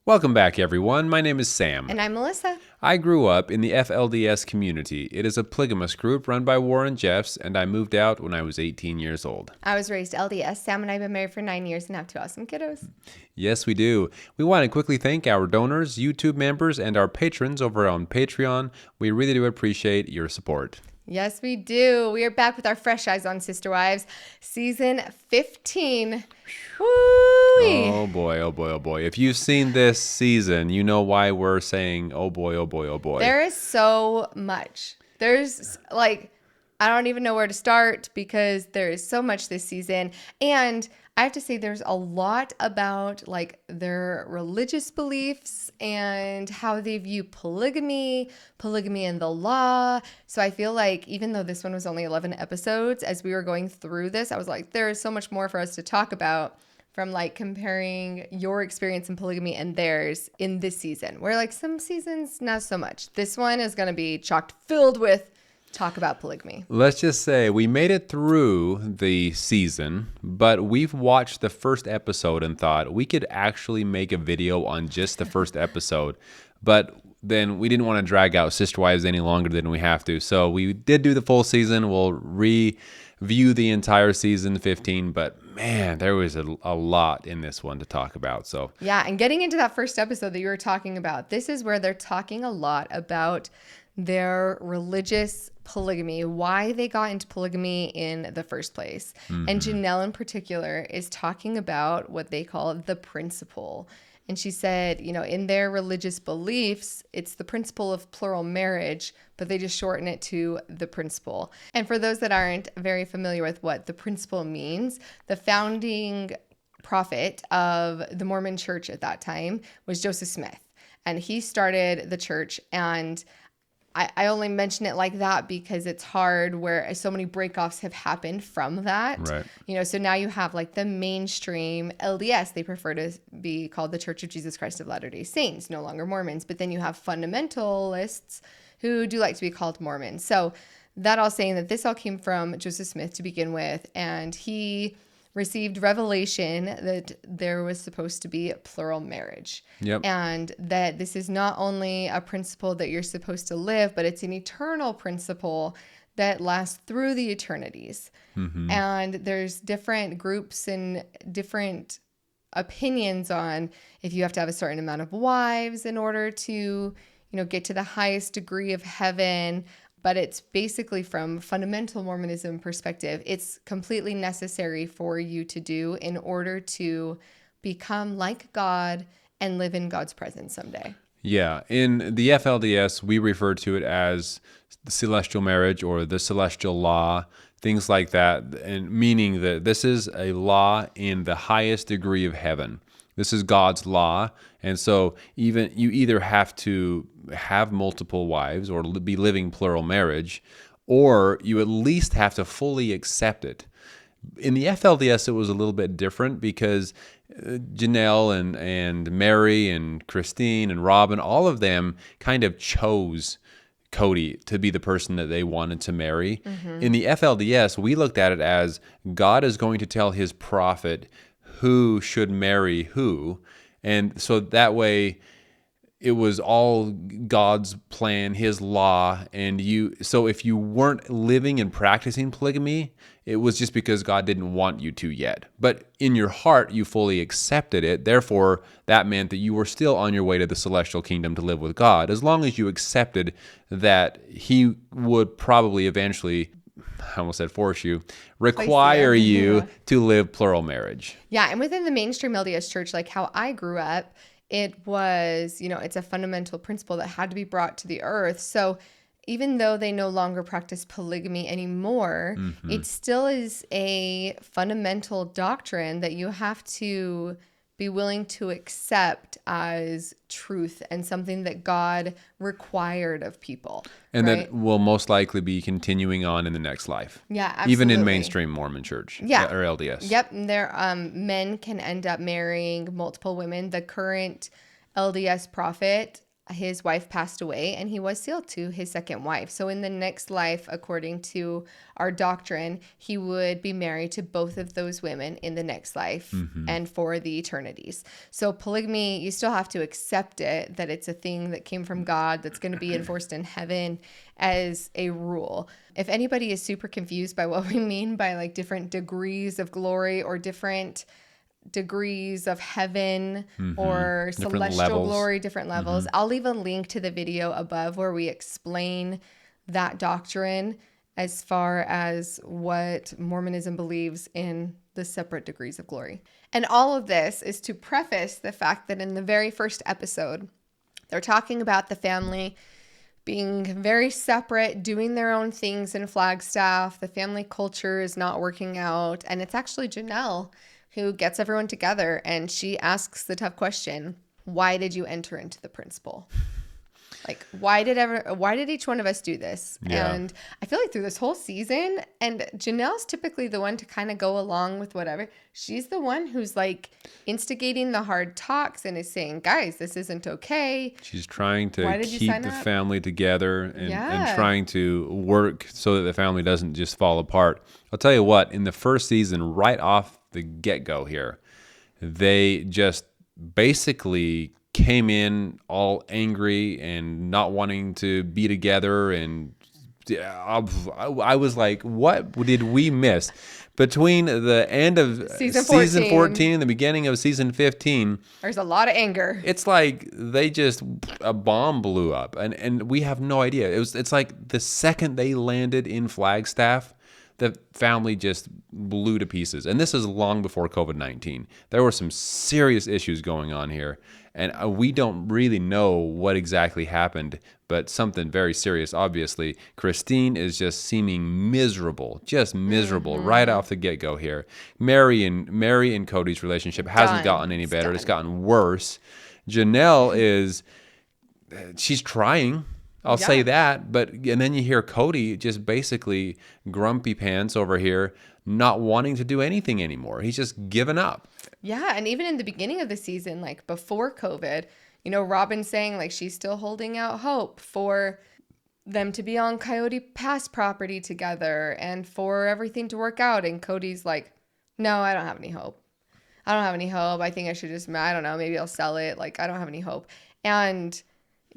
Welcome back, everyone. My name is Sam. And I'm Melissa. I grew up in the FLDS community. It is a polygamous group run by Warren Jeffs, and I moved out when I was 18 years old. I was raised LDS. Sam and I have been married for 9 years and have 2 awesome kiddos. Yes, we do. We want to quickly thank our donors, YouTube members, and our patrons over on Patreon. We really do appreciate your support. Yes, we do. We are back with our Fresh Eyes on Sister Wives, season 15. Woo-wee. Oh boy, oh boy, oh boy. If you've seen this season, you know why we're saying, oh boy, oh boy, oh boy. There is so much. There's I don't even know where to start because there is so much this season. And I have to say there's a lot about their religious beliefs and how they view polygamy and the law. So I feel like even though this one was only 11 episodes, as we were going through this, I was like, there is so much more for us to talk about from comparing your experience in polygamy and theirs in this season. Where some seasons, not so much. This one is going to be chock filled with talk about polygamy. Let's just say we made it through the season, but we've watched the first episode and thought we could actually make a video on just the first episode. But then we didn't want to drag out Sister Wives any longer than we have to. So we did do the full season. We'll review the entire season 15, but man, there was a lot in this one to talk about. So yeah, and getting into that first episode that you were talking about, this is where they're talking a lot about their religious polygamy, why they got into polygamy in the first place. Mm-hmm. And Janelle in particular is talking about what they call the principle. And she said, in their religious beliefs, it's the principle of plural marriage, but they just shorten it to the principle. And for those that aren't very familiar with what the principle means, the founding prophet of the Mormon church at that time was Joseph Smith. And he started the church, and I only mention it like that because it's hard where so many breakoffs have happened from that. Right. So now you have the mainstream LDS. They prefer to be called the Church of Jesus Christ of Latter-day Saints, no longer Mormons. But then you have fundamentalists who do like to be called Mormons. So that all saying that this all came from Joseph Smith to begin with. And he received revelation that there was supposed to be a plural marriage. Yep. And that this is not only a principle that you're supposed to live, but it's an eternal principle that lasts through the eternities. Mm-hmm. And there's different groups and different opinions on if you have to have a certain amount of wives in order to, get to the highest degree of heaven. But it's basically from fundamental Mormonism perspective, it's completely necessary for you to do in order to become like God and live in God's presence someday. Yeah. In the FLDS, we refer to it as the celestial marriage or the celestial law, things like that, and meaning that this is a law in the highest degree of heaven. This is God's law. And so you either have to have multiple wives or be living plural marriage, or you at least have to fully accept it. In the FLDS, it was a little bit different because Janelle and Mary and Christine and Robin, all of them kind of chose Cody to be the person that they wanted to marry. Mm-hmm. In the FLDS, we looked at it as God is going to tell his prophet who should marry who. And so that way it was all God's plan, his law. So if you weren't living and practicing polygamy, it was just because God didn't want you to yet. But in your heart, you fully accepted it. Therefore, that meant that you were still on your way to the celestial kingdom to live with God, as long as you accepted that he would probably eventually, I almost said force you, require you to live plural marriage. Yeah, and within the mainstream LDS church, like how I grew up, it was, it's a fundamental principle that had to be brought to the earth. So even though they no longer practice polygamy anymore, mm-hmm. it still is a fundamental doctrine that you have to be willing to accept as truth and something that God required of people. And right? That will most likely be continuing on in the next life. Yeah, absolutely. Even in mainstream Mormon church or LDS. Yep. Men can end up marrying multiple women. The current LDS prophet his wife passed away and he was sealed to his second wife. So in the next life, according to our doctrine, he would be married to both of those women in the next life and for the eternities. So polygamy, you still have to accept it, that it's a thing that came from God that's going to be enforced in heaven as a rule. If anybody is super confused by what we mean by like different degrees of glory or different degrees of heaven or Different celestial levels. glory, different levels. I'll leave a link to the video above where we explain that doctrine as far as what Mormonism believes in the separate degrees of glory. And all of this is to preface the fact that in the very first episode, they're talking about the family being very separate, doing their own things in Flagstaff. The family culture is not working out. And it's actually Janelle who gets everyone together, and she asks the tough question, why did you enter into the principle? Like, why did each one of us do this? Yeah. And I feel like through this whole season, and Janelle's typically the one to kind of go along with whatever. She's the one who's like instigating the hard talks and is saying, guys, this isn't okay. She's trying to Why did you keep sign the up? family together and Yeah. trying to work so that the family doesn't just fall apart. I'll tell you what, in the first season, right off the get-go here, they just basically came in all angry and not wanting to be together. And I was like, what did we miss? Between the end of Season season 14. 14 and the beginning of season 15, There's a lot of anger. it's like a bomb blew up, and we have no idea. It's like the second they landed in Flagstaff, the family just blew to pieces. And this is long before COVID-19. There were some serious issues going on here, and we don't really know what exactly happened, but something very serious, obviously. Christine is just seeming miserable, right off the get-go here. Mary and Cody's relationship hasn't gotten any better. It's gotten worse. Janelle she's trying. I'll say that, and then you hear Cody just basically grumpy pants over here, not wanting to do anything anymore. He's just given up. Yeah, and even in the beginning of the season, like before COVID, Robin's saying like she's still holding out hope for them to be on Coyote Pass property together and for everything to work out. And Cody's like, no, I don't have any hope. I think I should I don't know, maybe I'll sell it. Like, I don't have any hope. And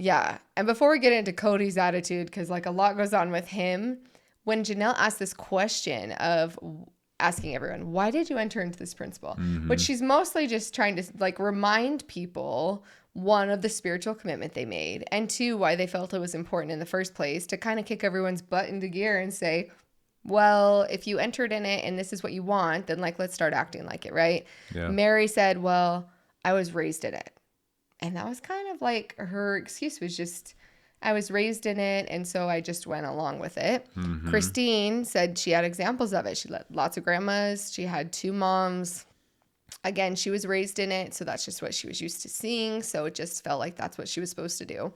yeah. And before we get into Cody's attitude, because like a lot goes on with him, when Janelle asked this question of asking everyone, why did you enter into this principle? Which she's mostly just trying to like remind people, one, of the spiritual commitment they made, and two, why they felt it was important in the first place, to kind of kick everyone's butt into gear and say, well, if you entered in it and this is what you want, then like, let's start acting like it, right? Yeah. Mary said, well, I was raised in it. And that was kind of like her excuse was just, I was raised in it, and so I just went along with it. Christine said she had examples of it. She had lots of grandmas. She had 2 moms. Again, she was raised in it, so that's just what she was used to seeing. So it just felt like that's what she was supposed to do.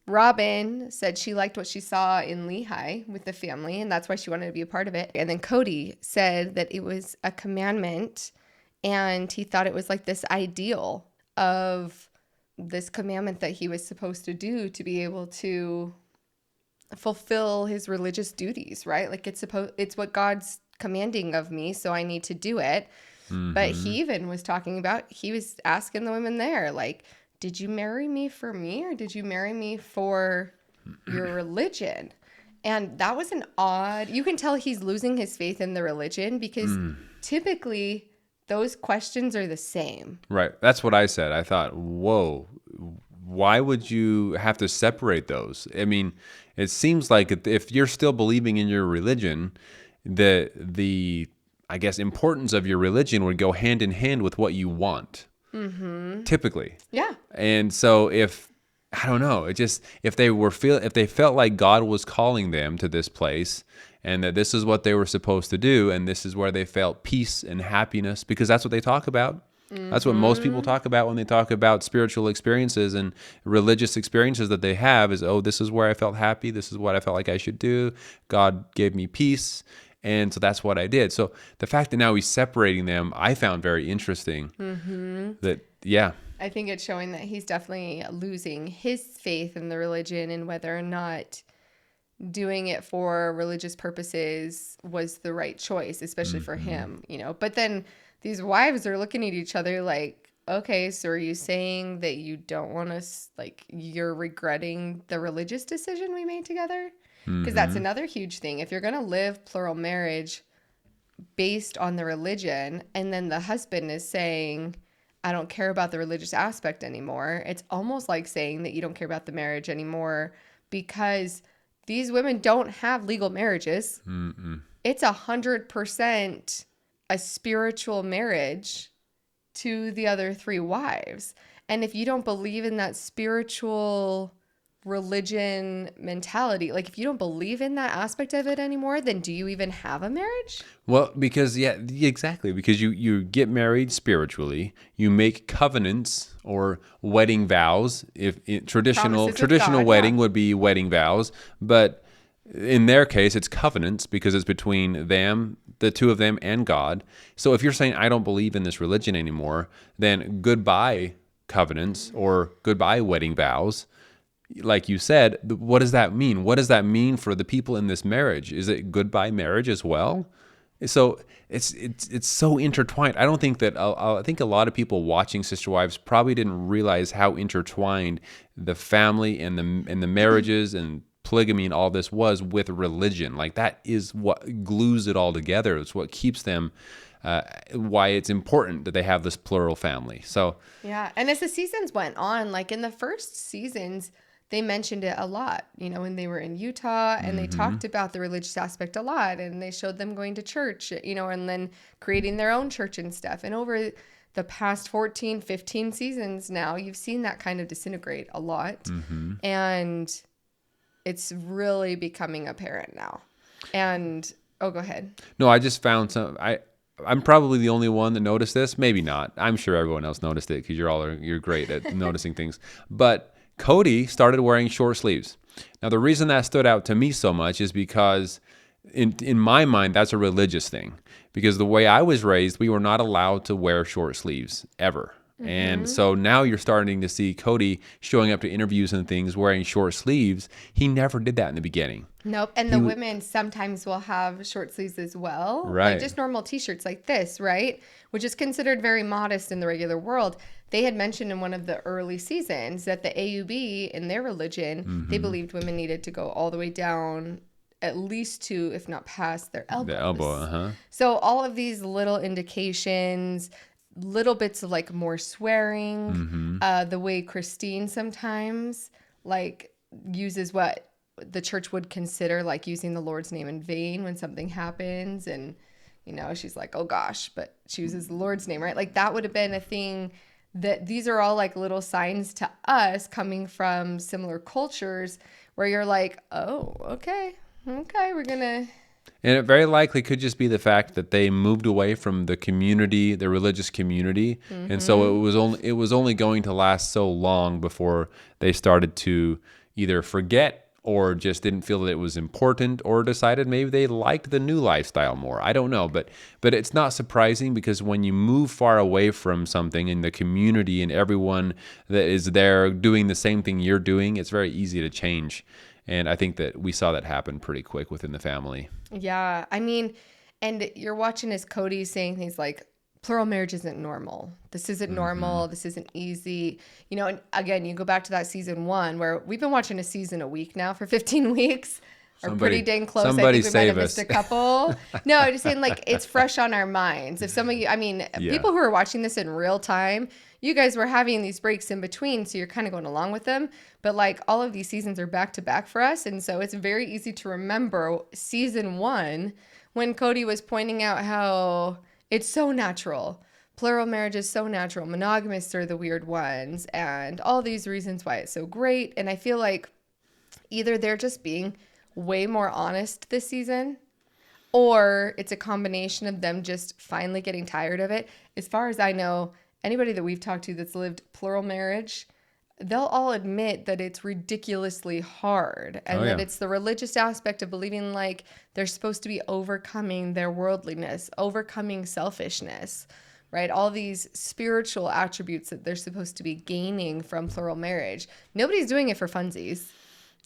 Robin said she liked what she saw in Lehigh with the family, and that's why she wanted to be a part of it. And then Cody said that it was a commandment, and he thought it was like this ideal of this commandment that he was supposed to do to be able to fulfill his religious duties, right? Like it's what God's commanding of me, so I need to do it. But he even was talking about, he was asking the women there, like, did you marry me for me, or did you marry me for your religion? And that was you can tell he's losing his faith in the religion, because typically those questions are the same. Right. That's what I said. I thought, whoa, why would you have to separate those? I mean, it seems like if you're still believing in your religion, the I guess importance of your religion would go hand in hand with what you want. Typically. Yeah. And so if they felt like God was calling them to this place, and that this is what they were supposed to do, and this is where they felt peace and happiness, because that's what they talk about. That's what most people talk about when they talk about spiritual experiences and religious experiences that they have is, oh, this is where I felt happy. This is what I felt like I should do. God gave me peace. And so that's what I did. So the fact that now he's separating them, I found very interesting. I think it's showing that he's definitely losing his faith in the religion and whether or not doing it for religious purposes was the right choice, especially for him, you know. But then these wives are looking at each other like, okay, so are you saying that you don't want us, like, you're regretting the religious decision we made together? Because that's another huge thing. If you're going to live plural marriage based on the religion, and then the husband is saying, I don't care about the religious aspect anymore, it's almost like saying that you don't care about the marriage anymore because these women don't have legal marriages. It's 100% a spiritual marriage to the other three wives. And if you don't believe in that spiritual religion mentality, like if you don't believe in that aspect of it anymore, then do you even have a marriage? Well, because exactly. Because you get married spiritually, you make covenants or wedding vows. If traditional God, wedding yeah. would be wedding vows, but in their case, it's covenants because it's between them, the two of them, and God. So if you're saying I don't believe in this religion anymore, then goodbye covenants or goodbye wedding vows. Like you said, what does that mean? What does that mean for the people in this marriage? Is it goodbye marriage as well? So it's so intertwined. I don't think that I think a lot of people watching Sister Wives probably didn't realize how intertwined the family and the marriages and polygamy and all this was with religion. Like that is what glues it all together. It's what keeps them. Why it's important that they have this plural family. So Yeah. And as the seasons went on, like in the first seasons, they mentioned it a lot, you know, when they were in Utah and they talked about the religious aspect a lot and they showed them going to church, you know, and then creating their own church and stuff. And over the past 14, 15 seasons now, you've seen that kind of disintegrate a lot. And it's really becoming apparent now. And, oh, go ahead. no, I just found I'm probably the only one that noticed this. Maybe not. I'm sure everyone else noticed it because you're great at noticing things. But Cody started wearing short sleeves. Now, the reason that stood out to me so much is because in my mind, that's a religious thing. Because the way I was raised, we were not allowed to wear short sleeves ever. And so now you're starting to see Cody showing up to interviews and things wearing short sleeves. He never did that in the beginning. Nope. And the women sometimes will have short sleeves as well. Right. Like just normal t-shirts like this, right? Which is considered very modest in the regular world. They had mentioned in one of the early seasons that the AUB in their religion, they believed women needed to go all the way down at least to, if not past, their elbows. The elbow, So all of these little indications, little bits of like more swearing, the way Christine sometimes like uses what the church would consider like using the Lord's name in vain when something happens, and you know she's like, oh gosh, but she uses the Lord's name, right? Like that would have been a thing. That these are all like little signs to us coming from similar cultures where you're like, oh, okay, we're gonna. And it very likely could just be the fact that they moved away from the community, the religious community, and so it was only going to last so long before they started to either forget or just didn't feel that it was important, or decided maybe they liked the new lifestyle more. I don't know, but it's not surprising because when you move far away from something in the community and everyone that is there doing the same thing you're doing, it's very easy to change. And I think that we saw that happen pretty quick within the family. Yeah, I mean, and you're watching as Cody's saying things like, plural marriage isn't normal. This isn't normal. This isn't easy. You know, and again, you go back to that season 1 where we've been watching a season a week now for 15 weeks. Are pretty dang close. I think we might have missed a couple. No, I'm just saying like it's fresh on our minds. If some of you, I mean, people who are watching this in real time, you guys were having these breaks in between, so you're kind of going along with them. But like all of these seasons are back to back for us. And so it's very easy to remember season 1 when Cody was pointing out how it's so natural. Plural marriage is so natural. Monogamists are the weird ones, and all these reasons why it's so great. And I feel like either they're just being way more honest this season, or it's a combination of them just finally getting tired of it. As far as I know, anybody that we've talked to that's lived plural marriage, they'll all admit that it's ridiculously hard, and that it's the religious aspect of believing like they're supposed to be overcoming their worldliness, overcoming selfishness, right? All these spiritual attributes that they're supposed to be gaining from plural marriage. Nobody's doing it for funsies.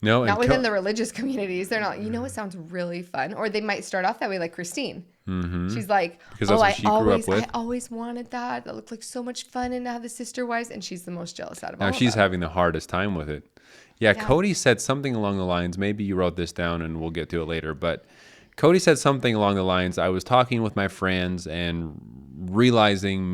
No, Not within the religious communities. They're not, you know what sounds really fun? Or they might start off that way, like Christine. She's like, because that's what she grew up with. I always wanted that. That looked like so much fun, and to have the sister wives, and she's the most jealous out of all Now of she's them. having the hardest time with it. Yeah, Cody said something along the lines, maybe you wrote this down and we'll get to it later, but Cody said something along the lines, I was talking with my friends and realizing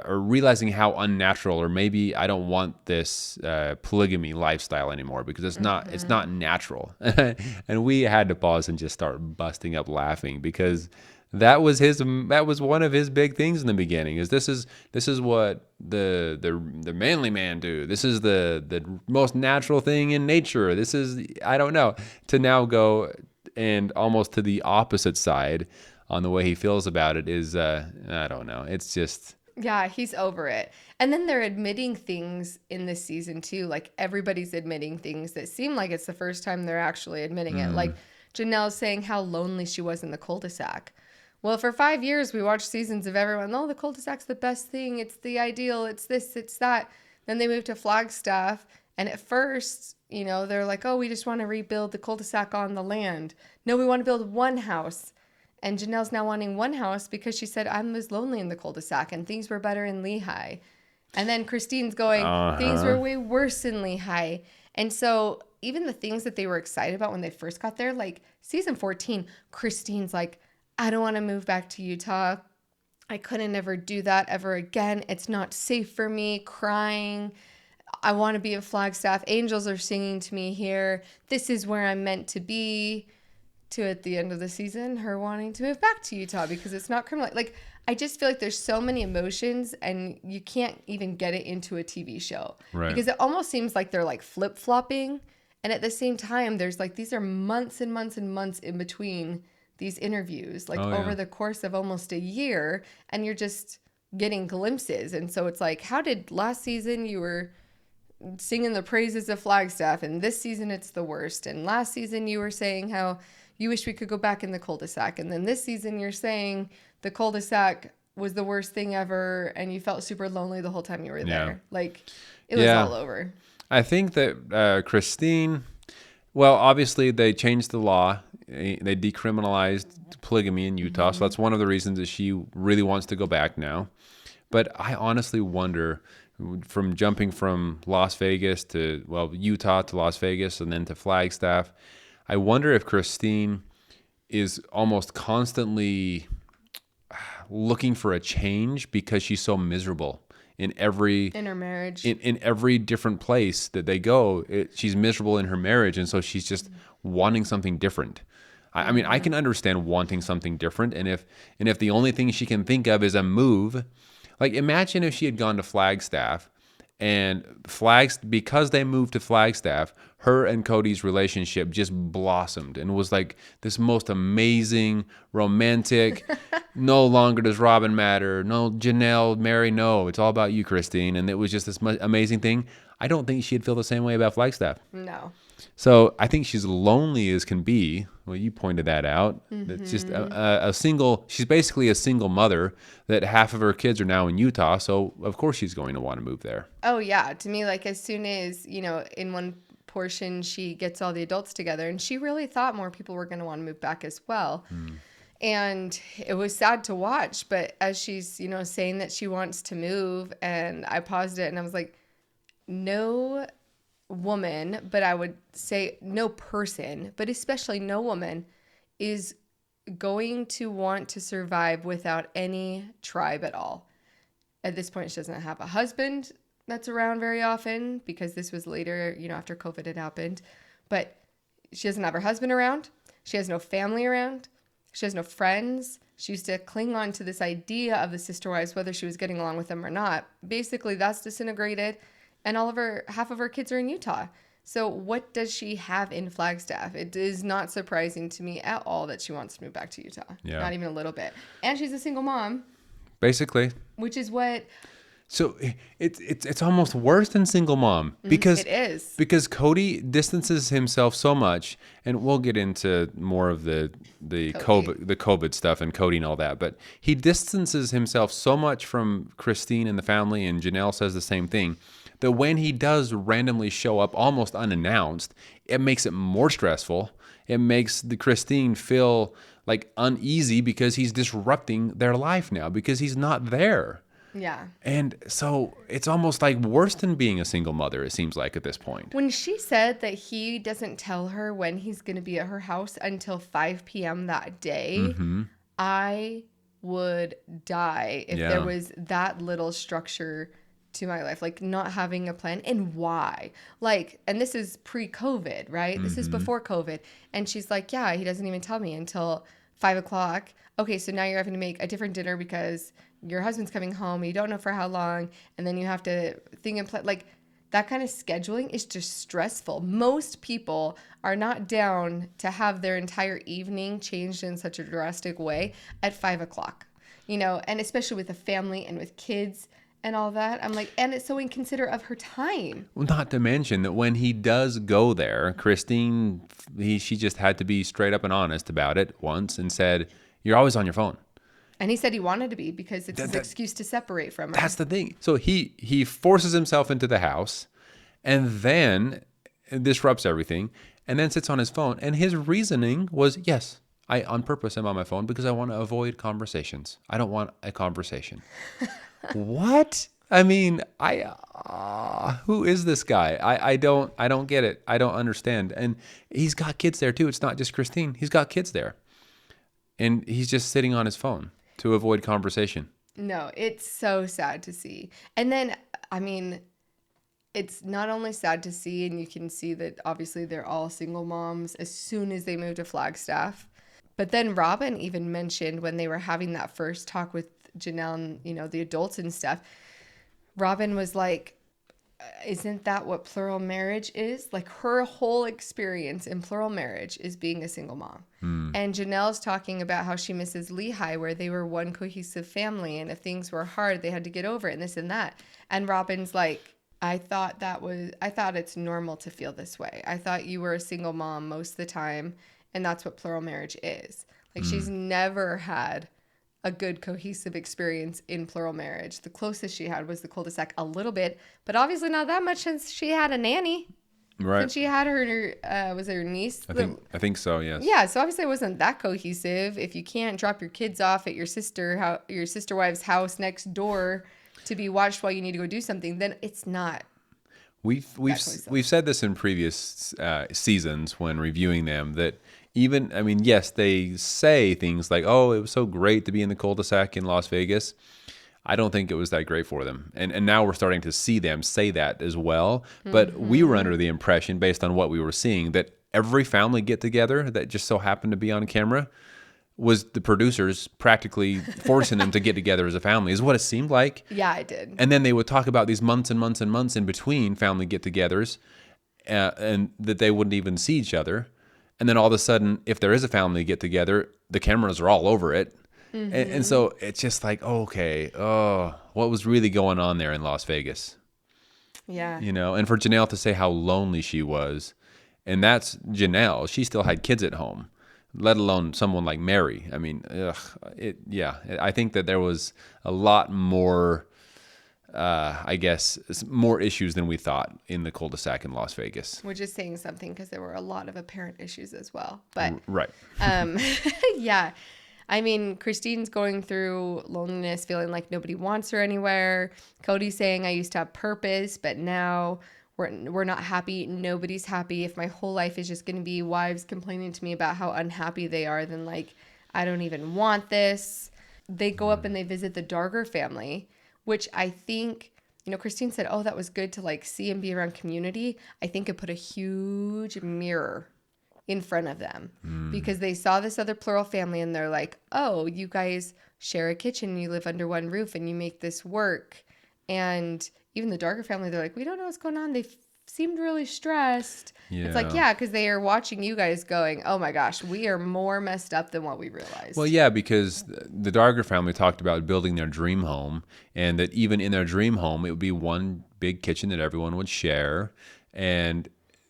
realizing how unnatural, or maybe I don't want this polygamy lifestyle anymore because it's not natural. And we had to pause and just start busting up laughing because that was one of his big things in the beginning. This is what the manly man do. This is the most natural thing in nature. This is, I don't know, to now go and almost to the opposite side on the way he feels about it is I don't know. It's just. Yeah, he's over it. And then they're admitting things in this season too. Like everybody's admitting things that seem like it's the first time they're actually admitting it. Like Janelle's saying how lonely she was in the cul-de-sac. Well, for 5 years, we watched seasons of everyone, oh, the cul-de-sac's the best thing. It's the ideal. It's this, it's that. Then they moved to Flagstaff. And at first, you know, they're like, oh, we just want to rebuild the cul-de-sac on the land. No, we want to build one house. And Janelle's now wanting one house because she said, I was lonely in the cul-de-sac and things were better in Lehigh. And then Christine's going, things were way worse in Lehigh. And so even the things that they were excited about when they first got there, like season 14, Christine's like, I don't want to move back to Utah. I couldn't ever do that ever again. It's not safe for me, crying. I want to be in Flagstaff. Angels are singing to me here. This is where I'm meant to be. To at the end of the season, her wanting to move back to Utah because it's not criminal. Like, I just feel like there's so many emotions and you can't even get it into a TV show. Right. Because it almost seems like they're like flip-flopping. And at the same time, there's like, these are months and months and months in between these interviews, like over the course of almost a year. And you're just getting glimpses. And so it's like, how did last season you were singing the praises of Flagstaff and this season it's the worst? And last season you were saying how you wish we could go back in the cul-de-sac. And then this season you're saying the cul-de-sac was the worst thing ever and you felt super lonely the whole time you were there. Like, it was all over. I think that Christine, well, obviously they changed the law. They decriminalized polygamy in Utah. So that's one of the reasons that she really wants to go back now. But I honestly wonder, from jumping from Las Vegas to, Utah to Las Vegas and then to Flagstaff, I wonder if Christine is almost constantly looking for a change because she's so miserable in her marriage. In every different place that they go, she's miserable in her marriage, and so she's just wanting something different. I mean, I can understand wanting something different, and if the only thing she can think of is a move, like imagine if she had gone to Flagstaff. And because they moved to Flagstaff, her and Cody's relationship just blossomed and was like this most amazing, romantic, no longer does Robin matter, no Janelle, Mary, no, it's all about you, Christine. And it was just this amazing thing. I don't think she'd feel the same way about Flagstaff. No. So I think she's lonely as can be. Well, you pointed that out. It's just she's basically a single mother that half of her kids are now in Utah. So of course she's going to want to move there. Oh yeah. To me, like as soon as, you know, in one portion, she gets all the adults together and she really thought more people were going to want to move back as well. And it was sad to watch, but as she's, you know, saying that she wants to move, and I paused it and I was like, no woman, but I would say no person, but especially no woman is going to want to survive without any tribe at all. At this point, she doesn't have a husband that's around very often because this was later, you know, after COVID had happened, but she doesn't have her husband around. She has no family around. She has no friends. She used to cling on to this idea of the sister wives, whether she was getting along with them or not. Basically, that's disintegrated. And half of her kids are in Utah. So what does she have in Flagstaff? It is not surprising to me at all that she wants to move back to Utah. Yeah. Not even a little bit. And she's a single mom. Basically. Which is what So it's almost worse than single mom It is. because Cody distances himself so much, and we'll get into more of the Cody. COVID stuff and Cody and all that. But he distances himself so much from Christine and the family, and Janelle says the same thing. That when he does randomly show up almost unannounced, it makes it more stressful. It makes the Christine feel like uneasy because he's disrupting their life now because he's not there. Yeah. And so it's almost like worse than being a single mother, it seems like at this point. When she said that he doesn't tell her when he's going to be at her house until 5 p.m. that day, I would die if there was that little structure to my life, like not having a plan. And why? Like, and this is pre-COVID, right? This is before COVID. And she's like, yeah, he doesn't even tell me until 5 o'clock. Okay, so now you're having to make a different dinner because your husband's coming home. You don't know for how long. And then you have to think and plan. Like, that kind of scheduling is just stressful. Most people are not down to have their entire evening changed in such a drastic way at 5 o'clock, you know, and especially with a family and with kids and all that. I'm like, and it's so inconsiderate of her time. Well, not to mention that when he does go there, Christine, she just had to be straight up and honest about it once and said, "You're always on your phone." And he said he wanted to be because it's his excuse to separate from her. That's the thing. So he forces himself into the house and then disrupts everything and then sits on his phone. And his reasoning was, yes, I on purpose am on my phone because I want to avoid conversations. I don't want a conversation. What? I mean, who is this guy? I don't get it. I don't understand. And he's got kids there too. It's not just Christine. He's got kids there. And he's just sitting on his phone to avoid conversation. No, it's so sad to see. And then, I mean, it's not only sad to see, and you can see that obviously they're all single moms as soon as they move to Flagstaff. But then Robin even mentioned when they were having that first talk with Janelle and, you know, the adults and stuff, Robin was like, isn't that what plural marriage is? Like, her whole experience in plural marriage is being a single mom. And Janelle's talking about how she misses Lehigh, where they were one cohesive family, and if things were hard, they had to get over it and this and that. And Robin's like, I thought it's normal to feel this way. I thought you were a single mom most of the time, and that's what plural marriage is. Like, she's never had a good cohesive experience in plural marriage. The closest she had was the cul-de-sac a little bit, but obviously not that much since she had a nanny. Right. Since she had her, was it her niece? I think so, yes. Yeah, so obviously it wasn't that cohesive. If you can't drop your kids off at your sister wife's house next door to be watched while you need to go do something, then it's not. We've said this in previous seasons when reviewing them that even, I mean, yes, they say things like, oh, it was so great to be in the cul-de-sac in Las Vegas. I don't think it was that great for them. And now we're starting to see them say that as well. But we were under the impression, based on what we were seeing, that every family get-together that just so happened to be on camera was the producers practically forcing them to get together as a family, is what it seemed like. Yeah, it did. And then they would talk about these months and months and months in between family get-togethers, and that they wouldn't even see each other. And then all of a sudden, if there is a family get-together, the cameras are all over it. And so it's just like, okay, what was really going on there in Las Vegas? Yeah. You know, and for Janelle to say how lonely she was, and that's Janelle. She still had kids at home, let alone someone like Mary. I mean, I think that there was a lot more, I guess, more issues than we thought in the cul-de-sac in Las Vegas. Which is saying something because there were a lot of apparent issues as well. But right. Yeah. I mean, Christine's going through loneliness, feeling like nobody wants her anywhere. Cody's saying, I used to have purpose, but now we're not happy. Nobody's happy. If my whole life is just going to be wives complaining to me about how unhappy they are, then like, I don't even want this. They go up and they visit the Darger family, which I think, you know, Christine said, oh, that was good to like see and be around community. I think it put a huge mirror in front of them because they saw this other plural family and they're like, oh, you guys share a kitchen, you live under one roof and you make this work. And even the Darger family, they're like, we don't know what's going on. They seemed really stressed. It's like, Yeah. yeah, because they are watching you guys going, oh my gosh, we are more messed up than what we realized. Well, yeah, because the Darger family talked about building their dream home, and that even in their dream home, it would be one big kitchen that everyone would share. And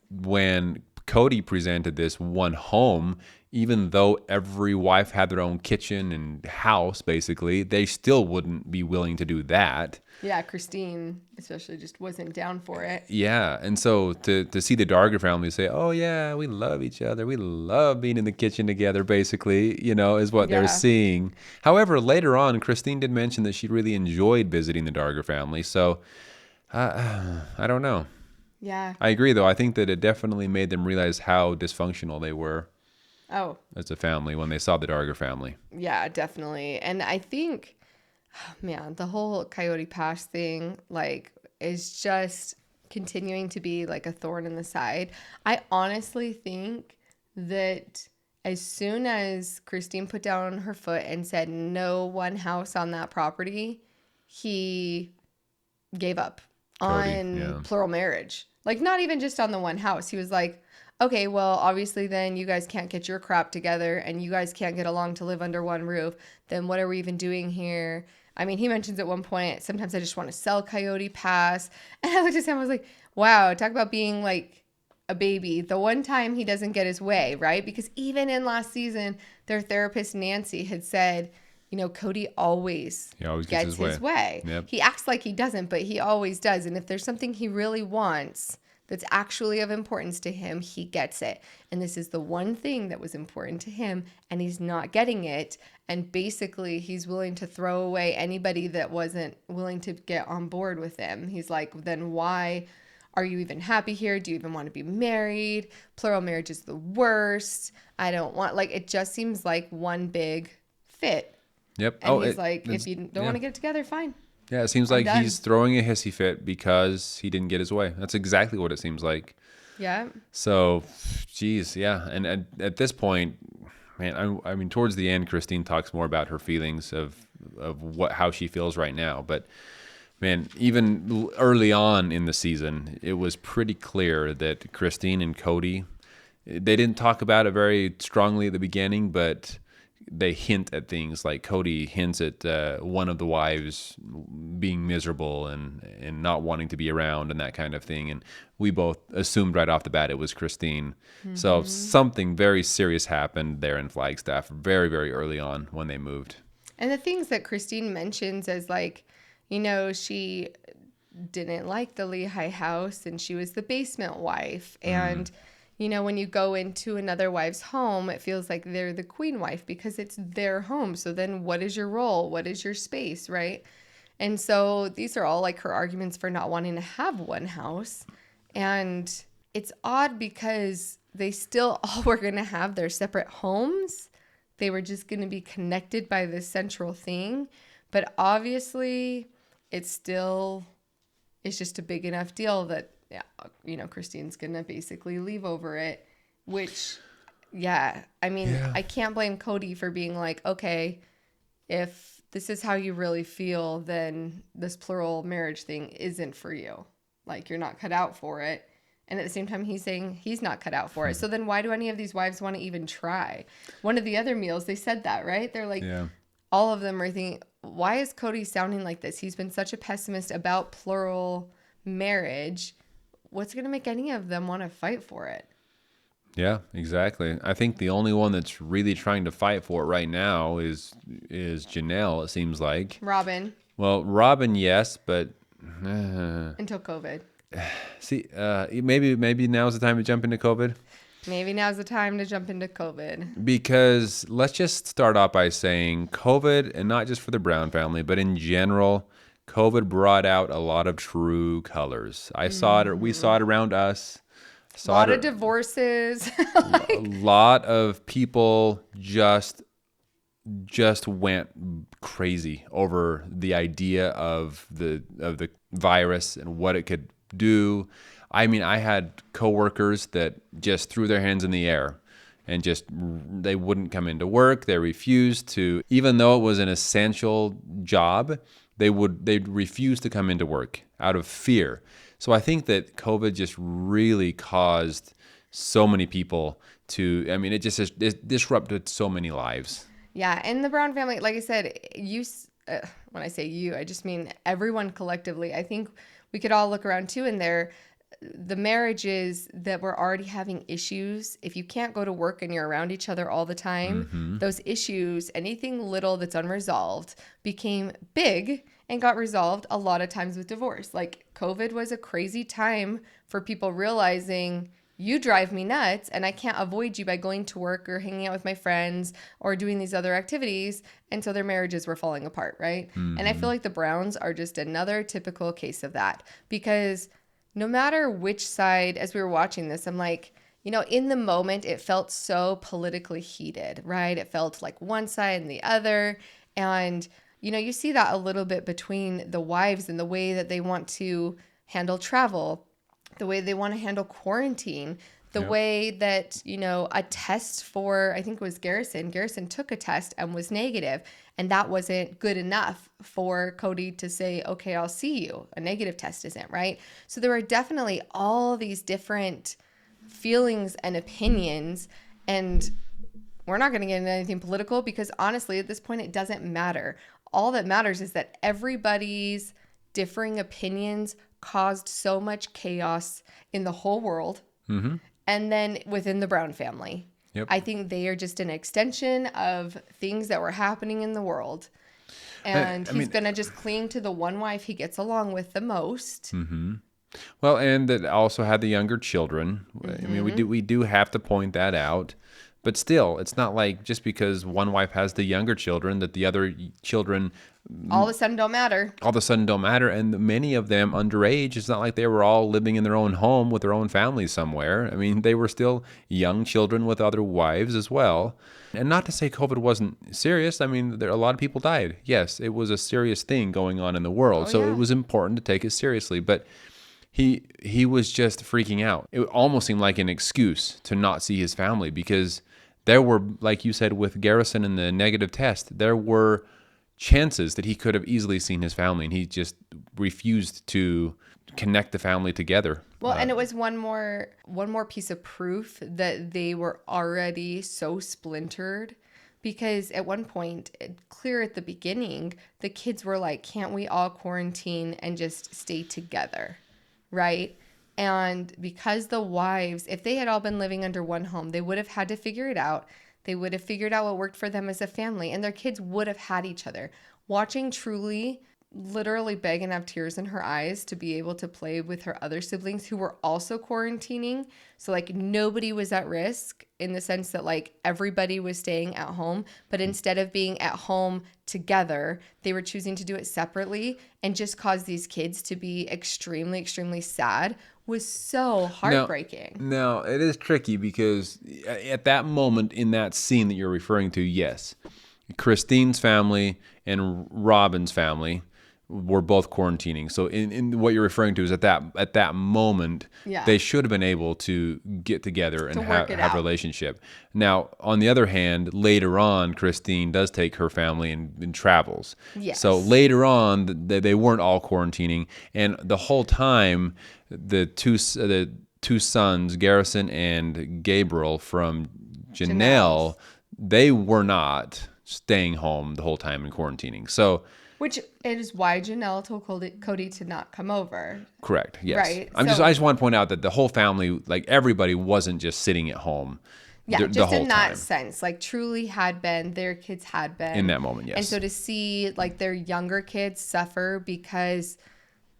when Cody presented this one home, even though every wife had their own kitchen and house, basically, they still wouldn't be willing to do that. Yeah, Christine especially just wasn't down for it. Yeah, and so to see the Darger family say, "Oh yeah, we love each other. We love being in the kitchen together," basically, is what they're Yeah. seeing. However, later on, Christine did mention that she really enjoyed visiting the Darger family. So I don't know. Yeah. I agree, though. I think that it definitely made them realize how dysfunctional they were Oh, as a family when they saw the Darger family. yeah, definitely. And I think, man, the whole Coyote Pass thing, like, is just continuing to be like a thorn in the side. I honestly think that as soon as Christine put down her foot and said no one house on that property, he gave up Cody, on yeah. plural marriage. Like, not even just on the one house. He was like, okay, well, obviously then you guys can't get your crap together and you guys can't get along to live under one roof. Then what are we even doing here? I mean, he mentions at one point, sometimes I just want to sell Coyote Pass. And I looked at him, I was like, wow, talk about being like a baby. The one time he doesn't get his way, right? Because even in last season, their therapist, Nancy, had said, Cody always He always gets his way. Yep. He acts like he doesn't, but he always does. And if there's something he really wants that's actually of importance to him, he gets it. And this is the one thing that was important to him, and he's not getting it. And basically, he's willing to throw away anybody that wasn't willing to get on board with him. He's like, then why are you even happy here? Do you even want to be married? Plural marriage is the worst. I don't want, like, it just seems like one big fit. Yep. And he's like, if you don't want to get it together, fine. Yeah, it seems like done. he's throwing a hissy fit because he didn't get his way. That's exactly what it seems like. Yeah. So, geez, yeah. And at this point, man, I mean, towards the end, Christine talks more about her feelings of how she feels right now. But man, even early on in the season, it was pretty clear that Christine and Cody, they didn't talk about it very strongly at the beginning, but they hint at things. Like Cody hints at one of the wives being miserable and not wanting to be around and that kind of thing. And we both assumed right off the bat it was Christine. Mm-hmm. So something very serious happened there in Flagstaff very, very early on when they moved. And the things that Christine mentions as like, she didn't like the Lehigh house and she was the basement wife. And when you go into another wife's home, it feels like they're the queen wife because it's their home. So then what is your role? What is your space, right? And so these are all like her arguments for not wanting to have one house. And it's odd because they still all were going to have their separate homes. They were just going to be connected by this central thing. But obviously, it's just a big enough deal that Christine's going to basically leave over it, which, I can't blame Cody for being like, okay, if this is how you really feel, then this plural marriage thing isn't for you. Like, you're not cut out for it. And at the same time, he's saying he's not cut out for it. So then why do any of these wives want to even try? One of the other meals, they said that, right? They're like, all of them are thinking, why is Cody sounding like this? He's been such a pessimist about plural marriage. What's going to make any of them want to fight for it? Yeah, exactly. I think the only one that's really trying to fight for it right now is Janelle, it seems like. Robin. Well, Robin, yes, but... Until COVID. See, maybe now's the time to jump into COVID. Maybe now's the time to jump into COVID. Because let's just start off by saying COVID, and not just for the Brown family, but in general... COVID brought out a lot of true colors. I saw it. We saw it around us. A lot of divorces. A lot of people just went crazy over the idea of the virus and what it could do. I mean, I had coworkers that just threw their hands in the air and they wouldn't come into work. They refused to, even though it was an essential job. They'd refuse to come into work out of fear. So I think that COVID just really caused so many people to, I mean, it disrupted so many lives. Yeah, and the Brown family, like I said, when I say you, I just mean everyone collectively. I think we could all look around too, and the marriages that were already having issues. If you can't go to work and you're around each other all the time, those issues, anything little that's unresolved, became big and got resolved a lot of times with divorce. Like COVID was a crazy time for people realizing, you drive me nuts and I can't avoid you by going to work or hanging out with my friends or doing these other activities. And so their marriages were falling apart, right? And I feel like the Browns are just another typical case of that, because no matter which side, as we were watching this, I'm like, in the moment, it felt so politically heated, right? It felt like one side and the other. And, you see that a little bit between the wives and the way that they want to handle travel, the way they want to handle quarantine, the way that, a test for, I think it was Garrison took a test and was negative, and that wasn't good enough for Cody to say, okay, I'll see you. A negative test isn't, right? So there were definitely all these different feelings and opinions, and we're not going to get into anything political because honestly, at this point, it doesn't matter. All that matters is that everybody's differing opinions caused so much chaos in the whole world. And then within the Brown family. Yep. I think they are just an extension of things that were happening in the world. And he's going to just cling to the one wife he gets along with the most. Well, and that also had the younger children. I mean, we do have to point that out. But still, it's not like just because one wife has the younger children that the other children all of a sudden don't matter. And many of them underage. It's not like they were all living in their own home with their own families somewhere. I mean, they were still young children with other wives as well. And not to say COVID wasn't serious. I mean, a lot of people died. Yes, it was a serious thing going on in the world. It was important to take it seriously. But he was just freaking out. It almost seemed like an excuse to not see his family, because there were, like you said, with Garrison and the negative test, there were chances that he could have easily seen his family, and he just refused to connect the family together. Well, and it was one more piece of proof that they were already so splintered, because at one point, clear at the beginning, the kids were like, can't we all quarantine and just stay together, right? And because the wives, if they had all been living under one home, they would have had to figure it out. They would have figured out what worked for them as a family, and their kids would have had each other. Watching Truly literally beg and have tears in her eyes to be able to play with her other siblings who were also quarantining. So like nobody was at risk in the sense that like everybody was staying at home, but instead of being at home together, they were choosing to do it separately, and just cause these kids to be extremely, extremely sad was so heartbreaking. Now, it is tricky because at that moment in that scene that you're referring to, yes, Christine's family and Robin's family were both quarantining. So in what you're referring to is at that moment, they should have been able to get together and have a relationship. Now, on the other hand, later on, Christine does take her family and travels. Yes. So later on, they weren't all quarantining, and the whole time, the two sons, Garrison and Gabriel from Janelle, they were not staying home the whole time and quarantining. So, which is why Janelle told Cody to not come over. Correct. Yes. Right. I just want to point out that the whole family, like everybody, wasn't just sitting at home. Yeah, the whole in that time. sense, like Truly had been, their kids had been In that moment, yes. And so to see like their younger kids suffer because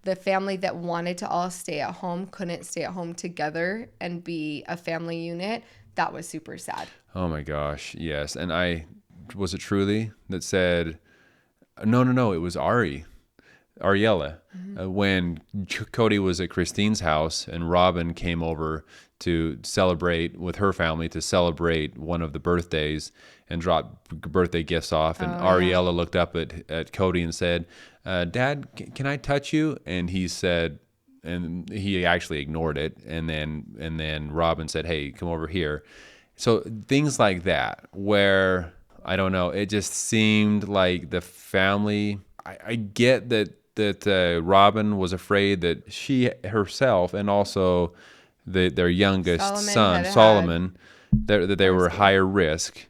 the family that wanted to all stay at home couldn't stay at home together and be a family unit, that was super sad. Oh my gosh, yes. And was it Truly that said, no, it was Ariella. When Cody was at Christine's house and Robin came over to celebrate with her family, to celebrate one of the birthdays and drop birthday gifts off. And Ariella looked up at Cody and said, Dad, can I touch you? And he said, and he actually ignored it. And then Robin said, hey, come over here. So things like that where, I don't know, it just seemed like the family, I get that that Robin was afraid that she herself and also their youngest son Solomon that they were higher risk.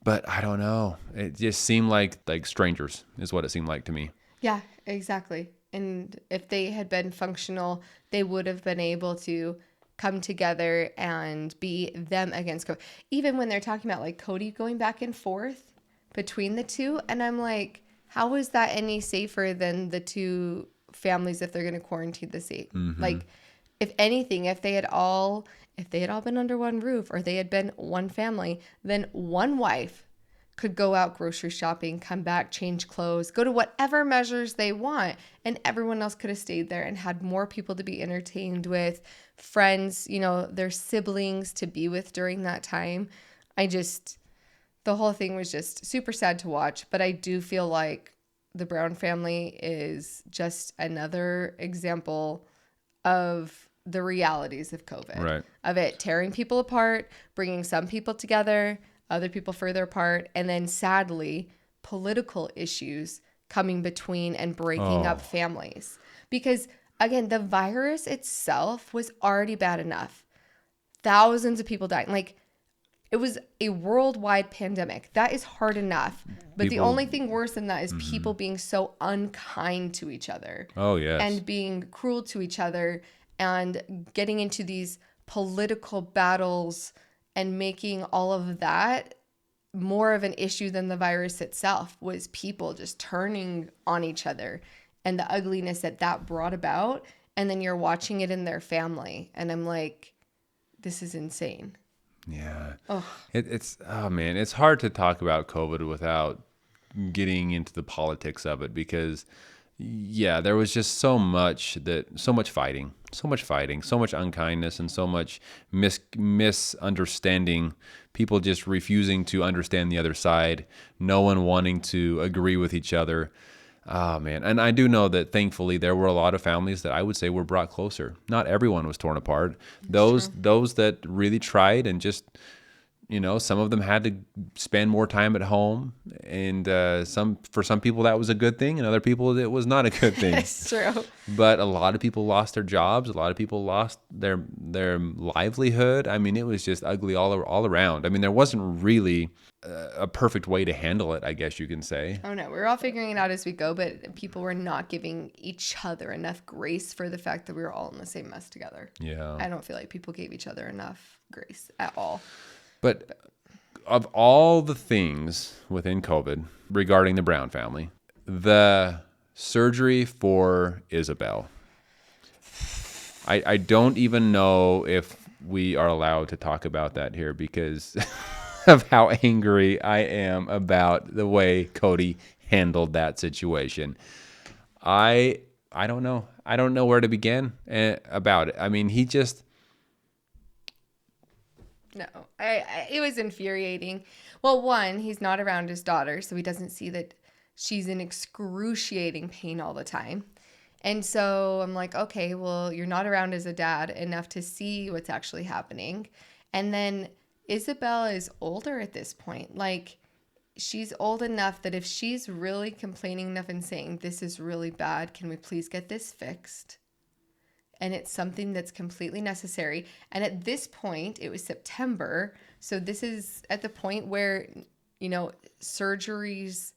But I don't know. It just seemed like strangers is what it seemed like to me. Yeah, exactly. And if they had been functional, they would have been able to come together and be them against Cody. Even when they're talking about like Cody going back and forth between the two. And I'm like, how is that any safer than the two families if they're going to quarantine the same? Mm-hmm. Like, if anything, if they had all been under one roof or they had been one family, then one wife could go out grocery shopping, come back, change clothes, go to whatever measures they want. And everyone else could have stayed there and had more people to be entertained with, friends, their siblings to be with during that time. The whole thing was just super sad to watch. But I do feel like the Brown family is just another example of the realities of COVID, right? Of it tearing people apart, bringing some people together, other people further apart, and then sadly, political issues coming between and breaking up families. Because again, the virus itself was already bad enough. Thousands of people dying. Like, it was a worldwide pandemic. That is hard enough. But the only thing worse than that is people being so unkind to each other. Oh, yes. And being cruel to each other and getting into these political battles and making all of that more of an issue than the virus itself was people just turning on each other and the ugliness that brought about. And then you're watching it in their family. And I'm like, this is insane. Yeah. It's man, it's hard to talk about COVID without getting into the politics of it because there was just so much fighting, so much unkindness, and so much misunderstanding. People just refusing to understand the other side. No one wanting to agree with each other. Oh, man. And I do know that thankfully there were a lot of families that I would say were brought closer. Not everyone was torn apart. Those that really tried and just, some of them had to spend more time at home. And for some people that was a good thing, and other people it was not a good thing. It's true. But a lot of people lost their jobs. A lot of people lost their livelihood. I mean, it was just ugly all around. I mean, there wasn't really a perfect way to handle it, I guess you can say. Oh no, we're all figuring it out as we go, but people were not giving each other enough grace for the fact that we were all in the same mess together. Yeah. I don't feel like people gave each other enough grace at all. But of all the things within COVID regarding the Brown family, the surgery for Isabelle, I don't even know if we are allowed to talk about that here because of how angry I am about the way Cody handled that situation. I don't know. I don't know where to begin about it. I mean, he just... No, it was infuriating. Well, one, he's not around his daughter, so he doesn't see that she's in excruciating pain all the time. And so I'm like, okay, well, you're not around as a dad enough to see what's actually happening. And then Isabelle is older at this point. Like, she's old enough that if she's really complaining enough and saying, this is really bad, can we please get this fixed? And it's something that's completely necessary. And at this point, it was September. So this is at the point where, surgeries,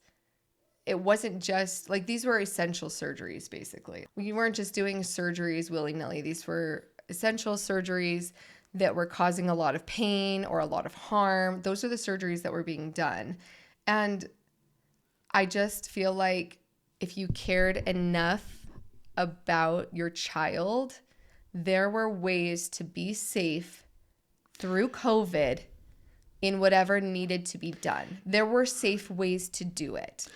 it wasn't just like these were essential surgeries, basically. We weren't just doing surgeries willy-nilly. These were essential surgeries that were causing a lot of pain or a lot of harm. Those are the surgeries that were being done. And I just feel like if you cared enough about your child, there were ways to be safe through COVID in whatever needed to be done. There were safe ways to do it.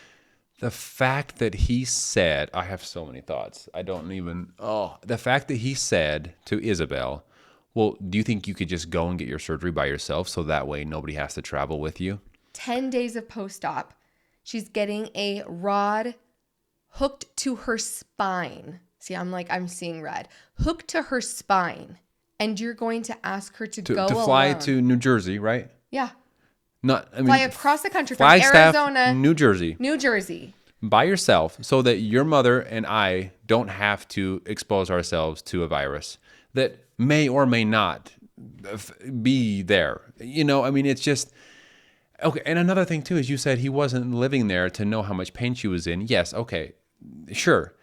The fact that he said, I have so many thoughts. The fact that he said to Isabelle, well, do you think you could just go and get your surgery by yourself so that way nobody has to travel with you? 10 days of post-op. She's getting a rod hooked to her spine. See, I'm seeing red. Hooked to her spine. And you're going to ask her to go to fly alone. to New Jersey, right? Yeah. Fly across the country from Flagstaff, Arizona, New Jersey. New Jersey. by yourself so that your mother and I don't have to expose ourselves to a virus that may or may not be there. I mean, it's just, okay. And another thing too is you said he wasn't living there to know how much pain she was in. Yes. Okay. Sure.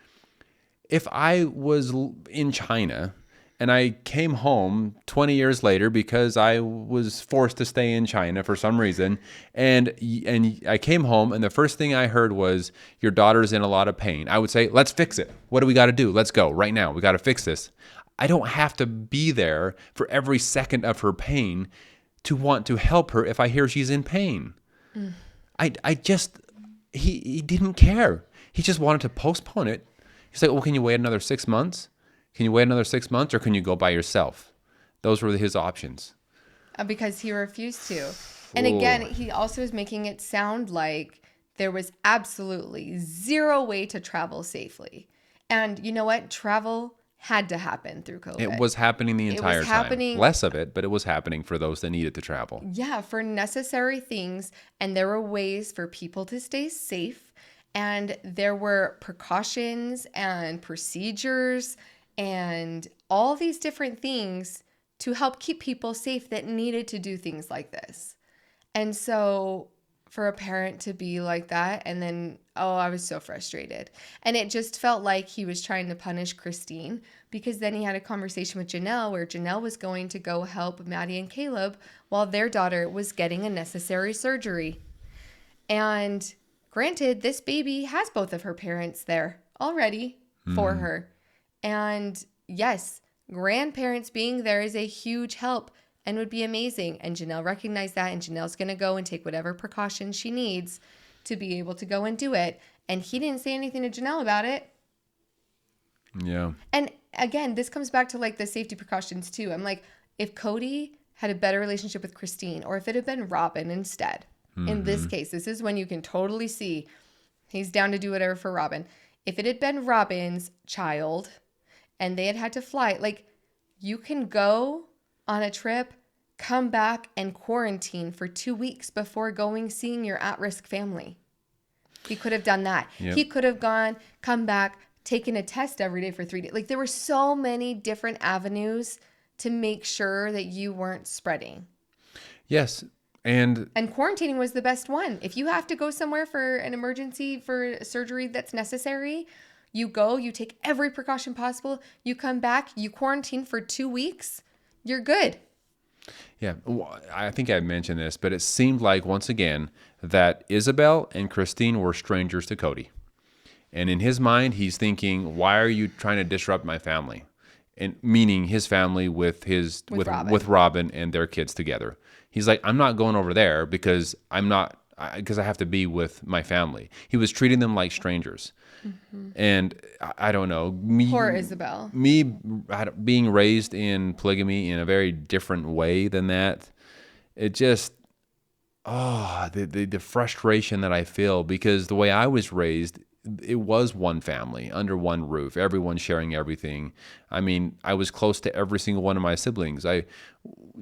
If I was in China and I came home 20 years later because I was forced to stay in China for some reason, and I came home and the first thing I heard was, your daughter's in a lot of pain, I would say, let's fix it. What do we got to do? Let's go right now. We got to fix this. I don't have to be there for every second of her pain to want to help her if I hear she's in pain. He didn't care. He just wanted to postpone it. He's like, well, can you wait another 6 months? Can you wait another 6 months, or can you go by yourself? Those were his options. Because he refused to. And again, he also is making it sound like there was absolutely zero way to travel safely. And you know what? Travel had to happen through COVID. It was happening the entire time. Less of it, but it was happening for those that needed to travel. Yeah, for necessary things. And there were ways for people to stay safe. And there were precautions and procedures and all these different things to help keep people safe that needed to do things like this. And so for a parent to be like that, and then, I was so frustrated. And it just felt like he was trying to punish Christine, because then he had a conversation with Janelle where Janelle was going to go help Maddie and Caleb while their daughter was getting a necessary surgery. And granted, this baby has both of her parents there already for her. And yes, grandparents being there is a huge help and would be amazing. And Janelle recognized that, and Janelle's going to go and take whatever precautions she needs to be able to go and do it. And he didn't say anything to Janelle about it. Yeah. And again, this comes back to like the safety precautions too. I'm like, if Cody had a better relationship with Christine, or if it had been Robin instead, in this case, this is when you can totally see he's down to do whatever for Robin. If it had been Robin's child and they had to fly, like, you can go on a trip, come back and quarantine for 2 weeks before seeing your at-risk family. He could have done that. Yep. He could have come back, taken a test every day for 3 days. Like, there were so many different avenues to make sure that you weren't spreading. Yes. And quarantining was the best one. If you have to go somewhere for an emergency, for surgery that's necessary, you go, you take every precaution possible, you come back, you quarantine for 2 weeks, you're good. Yeah, I think I mentioned this, but it seemed like, once again, that Isabelle and Christine were strangers to Cody. And in his mind, he's thinking, why are you trying to disrupt my family? And meaning his family with Robin and their kids together. He's like, I'm not going over there because I have to be with my family. He was treating them like strangers. Mm-hmm. And I don't know. Poor Isabelle. Me being raised in polygamy in a very different way than that, it just, the frustration that I feel, because the way I was raised, it was one family under one roof, everyone sharing everything. I mean, I was close to every single one of my siblings. I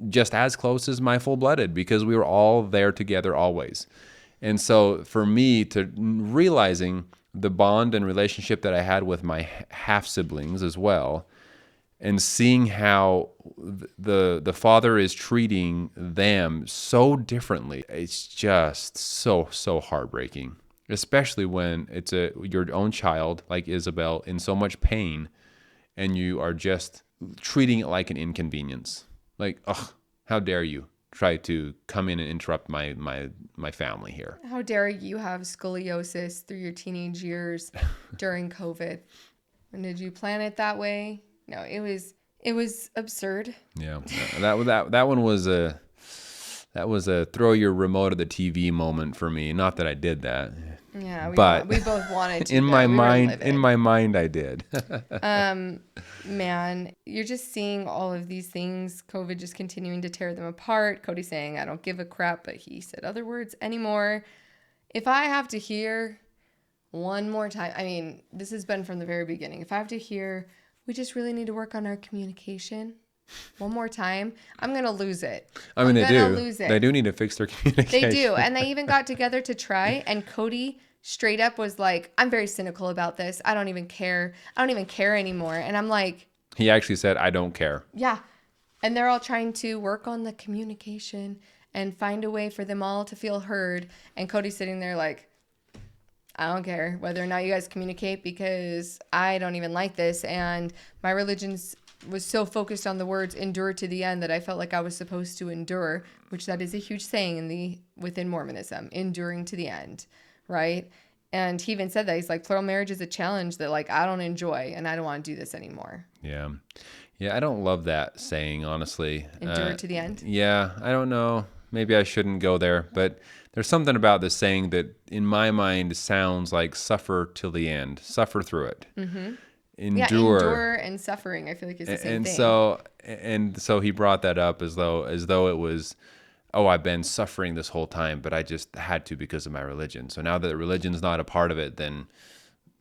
just as close as my full-blooded, because we were all there together always. And so for me to realizing the bond and relationship that I had with my half siblings as well, and seeing how the father is treating them so differently, it's just so heartbreaking. Especially when it's your own child, like Isabelle, in so much pain, and you are just treating it like an inconvenience. Like, how dare you try to come in and interrupt my family here? How dare you have scoliosis through your teenage years during COVID? And did you plan it that way? No, it was absurd. Yeah, that one was a. That was a throw your remote at the TV moment for me. Not that I did that. Yeah, but we both wanted to. In my mind, I did. Man, you're just seeing all of these things. COVID just continuing to tear them apart. Cody saying, I don't give a crap, but he said other words anymore. If I have to hear one more time, I mean, this has been from the very beginning. If I have to hear, we just really need to work on our communication one more time, I'm going to lose it. They do. They do need to fix their communication. They do. And they even got together to try, and Cody straight up was like, I'm very cynical about this. I don't even care. I don't even care anymore. And I'm like, He actually said, I don't care. yeah. And they're all trying to work on the communication and find a way for them all to feel heard. And Cody's sitting there like, I don't care whether or not you guys communicate because I don't even like this. And my religion was so focused on the words endure to the end that I felt like I was supposed to endure, which that is a huge saying within Mormonism, enduring to the end, right? And he even said that. He's like, plural marriage is a challenge that like I don't enjoy and I don't want to do this anymore. Yeah. Yeah, I don't love that saying, honestly. Endure to the end? Yeah, I don't know. Maybe I shouldn't go there, but there's something about the saying that in my mind sounds like suffer till the end, suffer through it. Mm-hmm. Endure. Yeah, endure and suffering, I feel like is the same thing. So he brought that up as though it was, oh, I've been suffering this whole time, but I just had to because of my religion. So now that religion's not a part of it, then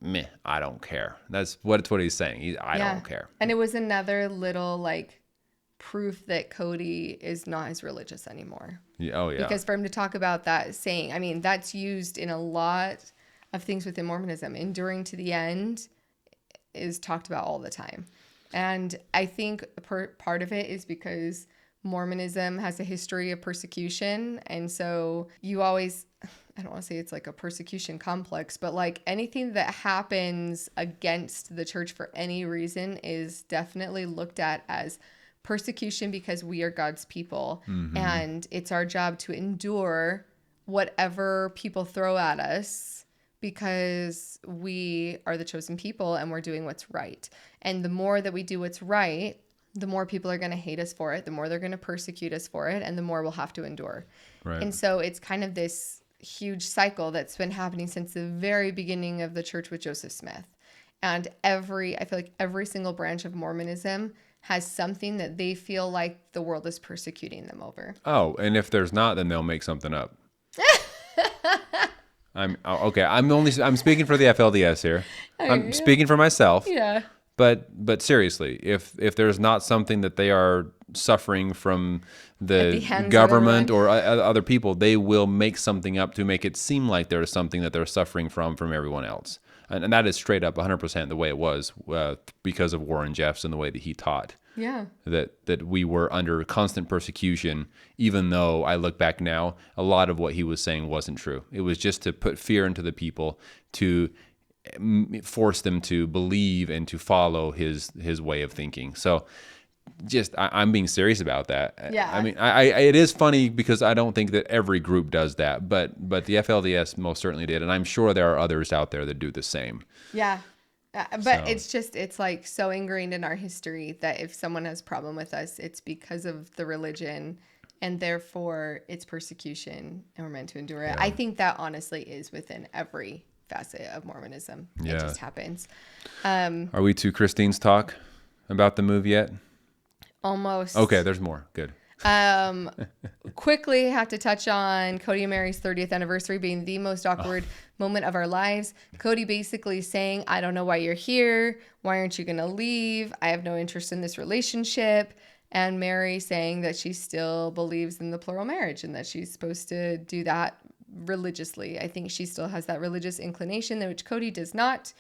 meh, I don't care. That's what he's saying. I don't care. And it was another little like proof that Cody is not as religious anymore. Yeah, oh yeah. Because for him to talk about that saying, I mean, that's used in a lot of things within Mormonism. Enduring to the end is talked about all the time. And I think part of it is because Mormonism has a history of persecution. And so you always, I don't want to say it's like a persecution complex, but like anything that happens against the church for any reason is definitely looked at as persecution because we are God's people. Mm-hmm. And it's our job to endure whatever people throw at us because we are the chosen people and we're doing what's right. And the more that we do what's right, the more people are going to hate us for it, the more they're going to persecute us for it, and the more we'll have to endure. Right. And so it's kind of this huge cycle that's been happening since the very beginning of the church with Joseph Smith. And I feel like every single branch of Mormonism has something that they feel like the world is persecuting them over. Oh, and if there's not, then they'll make something up. I'm speaking for the FLDS here. I'm speaking for myself. Yeah. But seriously, if there's not something that they are suffering from the government or other people, they will make something up to make it seem like there's something that they're suffering from everyone else. And that is straight up 100% the way it was because of Warren Jeffs and the way that he taught. Yeah. That we were under constant persecution, even though I look back now, a lot of what he was saying wasn't true. It was just to put fear into the people, to force them to believe and to follow his way of thinking. So just I'm being serious about that. Yeah. I mean, it is funny because I don't think that every group does that, but the FLDS most certainly did, and I'm sure there are others out there that do the same. Yeah. But it's like so ingrained in our history that if someone has a problem with us, it's because of the religion, and therefore it's persecution, and we're meant to endure it. Yeah. I think that honestly is within every facet of Mormonism. Yeah. It just happens. Are we to Christine's talk about the move yet? Almost. Okay, there's more. Good. Quickly have to touch on Cody and Mary's 30th anniversary being the most awkward moment of our lives. Cody basically saying, I don't know why you're here. Why aren't you going to leave? I have no interest in this relationship. And Mary saying that she still believes in the plural marriage and that she's supposed to do that religiously. I think she still has that religious inclination, which Cody does not.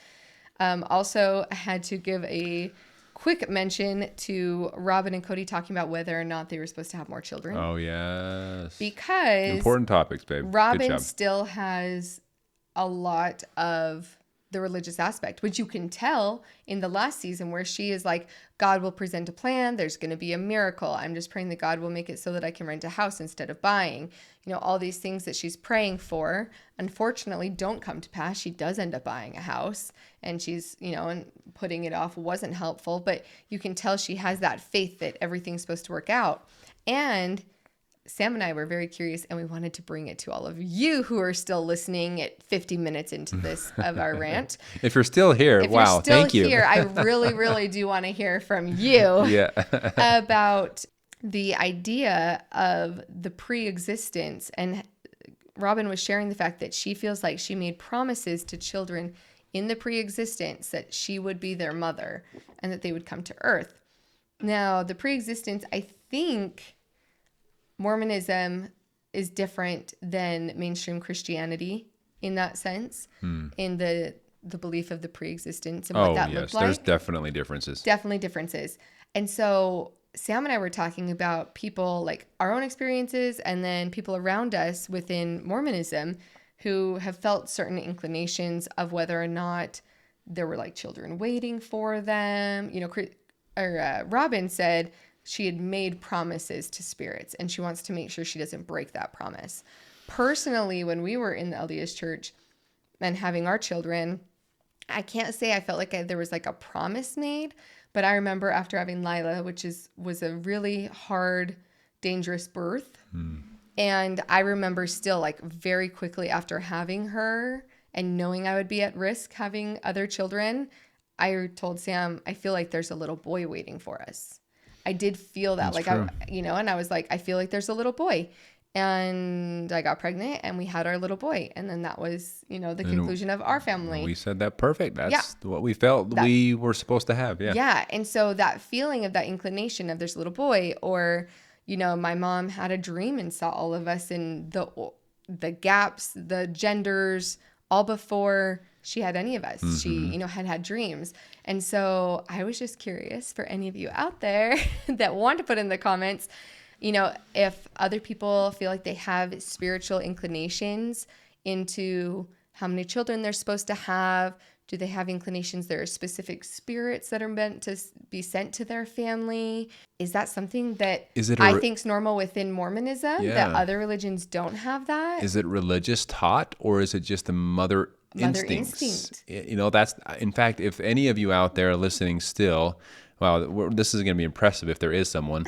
Also had to give a quick mention to Robin and Cody talking about whether or not they were supposed to have more children. Oh, yes. Because important topics, babe. Robin still has a lot of the religious aspect, which you can tell in the last season where she is like, God will present a plan. There's going to be a miracle. I'm just praying that God will make it so that I can rent a house instead of buying. You know, all these things that she's praying for, unfortunately, don't come to pass. She does end up buying a house, and she's, and putting it off wasn't helpful, but you can tell she has that faith that everything's supposed to work out. And Sam and I were very curious, and we wanted to bring it to all of you who are still listening at 50 minutes into this of our rant. If you're still here, wow, thank you. I really, really do want to hear from you about the idea of the pre-existence. And Robin was sharing the fact that she feels like she made promises to children in the pre-existence that she would be their mother and that they would come to earth. Now, the pre-existence, I think Mormonism is different than mainstream Christianity in that sense, in the belief of the pre-existence and what Oh, that yes. looked like. There's definitely differences. Definitely differences. And so Sam and I were talking about people, like our own experiences, and then people around us within Mormonism who have felt certain inclinations of whether or not there were like children waiting for them. You know, Robin said she had made promises to spirits and she wants to make sure she doesn't break that promise. Personally, when we were in the LDS church and having our children, I can't say I felt like there was like a promise made, but I remember after having Lila, which was a really hard, dangerous birth. And I remember still like very quickly after having her and knowing I would be at risk having other children, I told Sam, I feel like there's a little boy waiting for us. I did feel that. That's like, true. and I was like, I feel like there's a little boy. And I got pregnant and we had our little boy. And then that was, the conclusion of our family. We said that perfect. That's what we felt we were supposed to have. Yeah. Yeah. And so that feeling of that inclination of there's a little boy, or, my mom had a dream and saw all of us in the gaps, the genders, all before she had any of us. She, had dreams. And so I was just curious for any of you out there that want to put in the comments, if other people feel like they have spiritual inclinations into how many children they're supposed to have. Do they have inclinations? There are specific spirits that are meant to be sent to their family. Is that something that I think is normal within Mormonism, that other religions don't have that? Is it religious taught, or is it just the mother instincts? That's, in fact, if any of you out there listening still, wow, this is going to be impressive if there is someone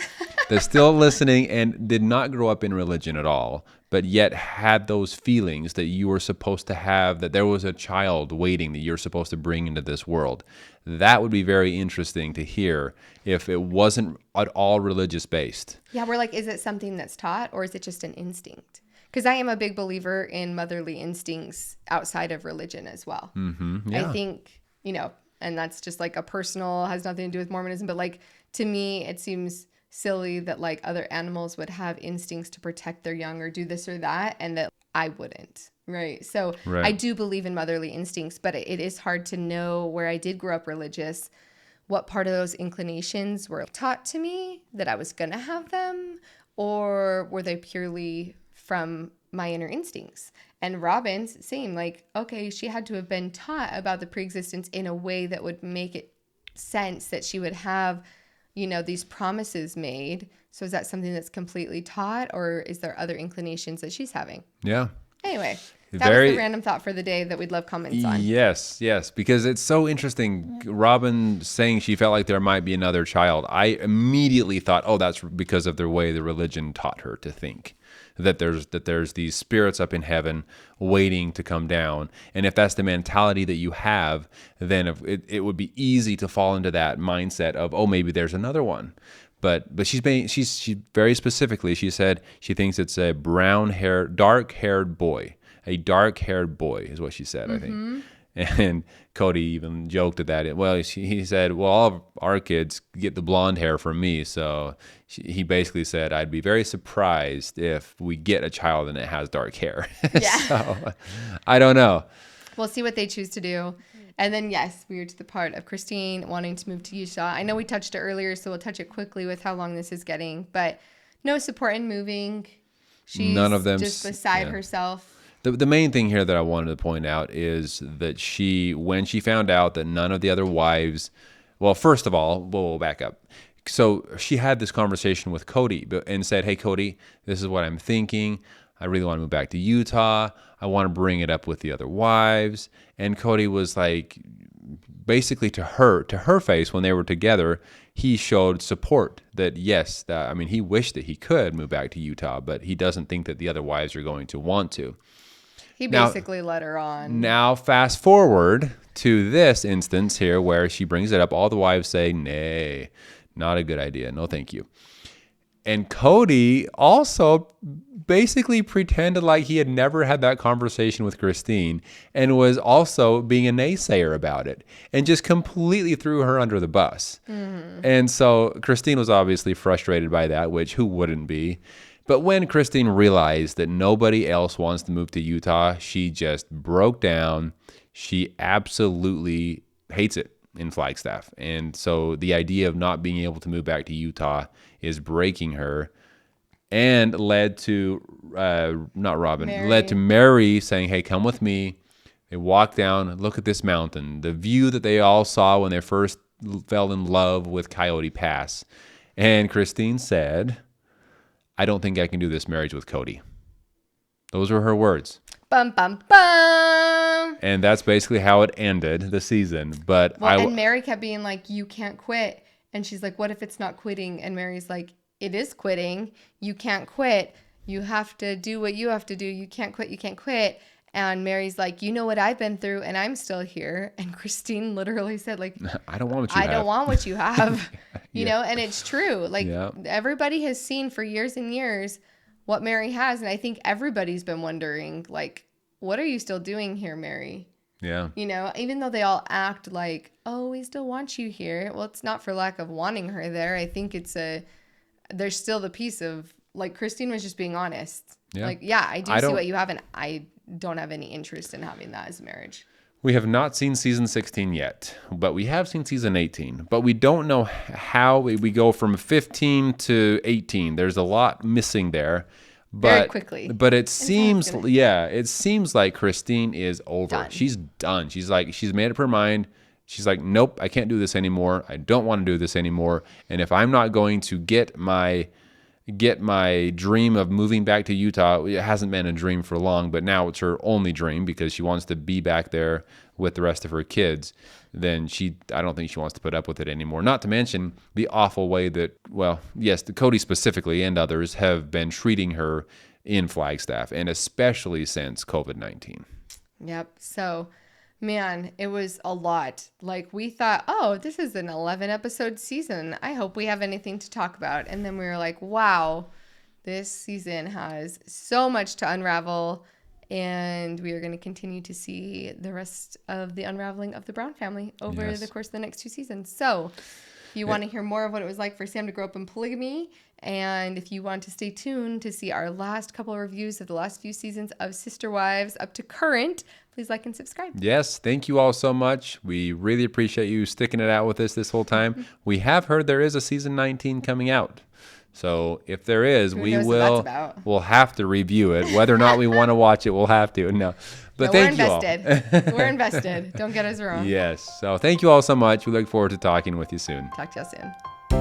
that's still listening and did not grow up in religion at all, but yet had those feelings that you were supposed to have, that there was a child waiting that you're supposed to bring into this world. That would be very interesting to hear if it wasn't at all religious based. Yeah, we're like, is it something that's taught, or is it just an instinct? Because I am a big believer in motherly instincts outside of religion as well. Yeah. I think, and that's just like a personal, has nothing to do with Mormonism, but like to me, it seems silly that like other animals would have instincts to protect their young or do this or that, and that I wouldn't. Right. So I do believe in motherly instincts, but it is hard to know, where I did grow up religious, what part of those inclinations were taught to me that I was going to have them, or were they purely from my inner instincts? And Robin's same, like, okay, she had to have been taught about the preexistence in a way that would make it sense that she would have, these promises made. So is that something that's completely taught, or is there other inclinations that she's having? Yeah. Anyway, that was a random thought for the day that we'd love comments on. Yes, because it's so interesting. Robin saying she felt like there might be another child. I immediately thought, oh, that's because of the way the religion taught her to think. That there's these spirits up in heaven waiting to come down, and if that's the mentality that you have, then it would be easy to fall into that mindset of, oh, maybe there's another one. But she very specifically, she said she thinks it's a dark-haired boy. A dark-haired boy is what she said, I think. And Cody even joked at that. Well, he said, well, all of our kids get the blonde hair from me. So he basically said, I'd be very surprised if we get a child and it has dark hair. Yeah. So I don't know. We'll see what they choose to do. And then, yes, we are to the part of Christine wanting to move to Utah. I know we touched it earlier, so we'll touch it quickly with how long this is getting. But no support in moving. She's none of them just beside herself. The main thing here that I wanted to point out is that when she found out that none of the other wives, well, first of all, we'll back up. So she had this conversation with Cody and said, hey, Cody, this is what I'm thinking. I really want to move back to Utah. I want to bring it up with the other wives. And Cody was like, basically to her face, when they were together, he showed support that, yes, he wished that he could move back to Utah, but he doesn't think that the other wives are going to want to. He basically led her on. Now, fast forward to this instance here where she brings it up. All the wives say, nay, not a good idea. No, thank you. And Cody also basically pretended like he had never had that conversation with Christine and was also being a naysayer about it and just completely threw her under the bus. And so Christine was obviously frustrated by that, which who wouldn't be? But when Christine realized that nobody else wants to move to Utah, she just broke down. She absolutely hates it in Flagstaff. And so the idea of not being able to move back to Utah is breaking her, and led to led to Mary saying, hey, come with me. They walk down, look at this mountain, the view that they all saw when they first fell in love with Coyote Pass. And Christine said, I don't think I can do this marriage with Cody. Those were her words. Bum, bum, bum. And that's basically how it ended the season. But and Mary kept being like, you can't quit. And she's like, what if it's not quitting? And Mary's like, it is quitting. You can't quit. You have to do what you have to do. You can't quit. You can't quit. And Mary's like, you know what I've been through, and I'm still here. And Christine literally said, like, I don't want what you have. I don't want what you have. You know, and it's true. Like, everybody has seen for years and years what Mary has. And I think everybody's been wondering, like, what are you still doing here, Mary? Yeah. You know, even though they all act like, oh, we still want you here. Well, it's not for lack of wanting her there. I think there's still the piece of, like, Christine was just being honest. Yeah. Like, yeah, I do see what you have, and I don't have any interest in having that as a marriage. We have not seen season 16 yet, but we have seen season 18. But we don't know how we go from 15 to 18. There's a lot missing there. But, very quickly. But it seems like Christine is over. Done. She's done. She's made up her mind. She's like, nope, I can't do this anymore. I don't want to do this anymore. And if I'm not going to get my dream of moving back to Utah, it hasn't been a dream for long, but now it's her only dream because she wants to be back there with the rest of her kids, then I don't think she wants to put up with it anymore. Not to mention the awful way that, well, yes, Cody specifically and others have been treating her in Flagstaff, and especially since COVID-19. Yep. So, man, it was a lot. Like, we thought, oh, this is an 11-episode season. I hope we have anything to talk about. And then we were like, wow, this season has so much to unravel. And we are going to continue to see the rest of the unraveling of the Brown family over the course of the next 2 seasons. So if you want to hear more of what it was like for Sam to grow up in polygamy, and if you want to stay tuned to see our last couple of reviews of the last few seasons of Sister Wives up to current, please like and subscribe. Yes, thank you all so much. We really appreciate you sticking it out with us this whole time. We have heard there is a season 19 coming out. So if there is, we'll have to review it. Whether or not we want to watch it, we'll have to. No, but thank you all. We're invested. Don't get us wrong. Yes. So thank you all so much. We look forward to talking with you soon. Talk to you all soon.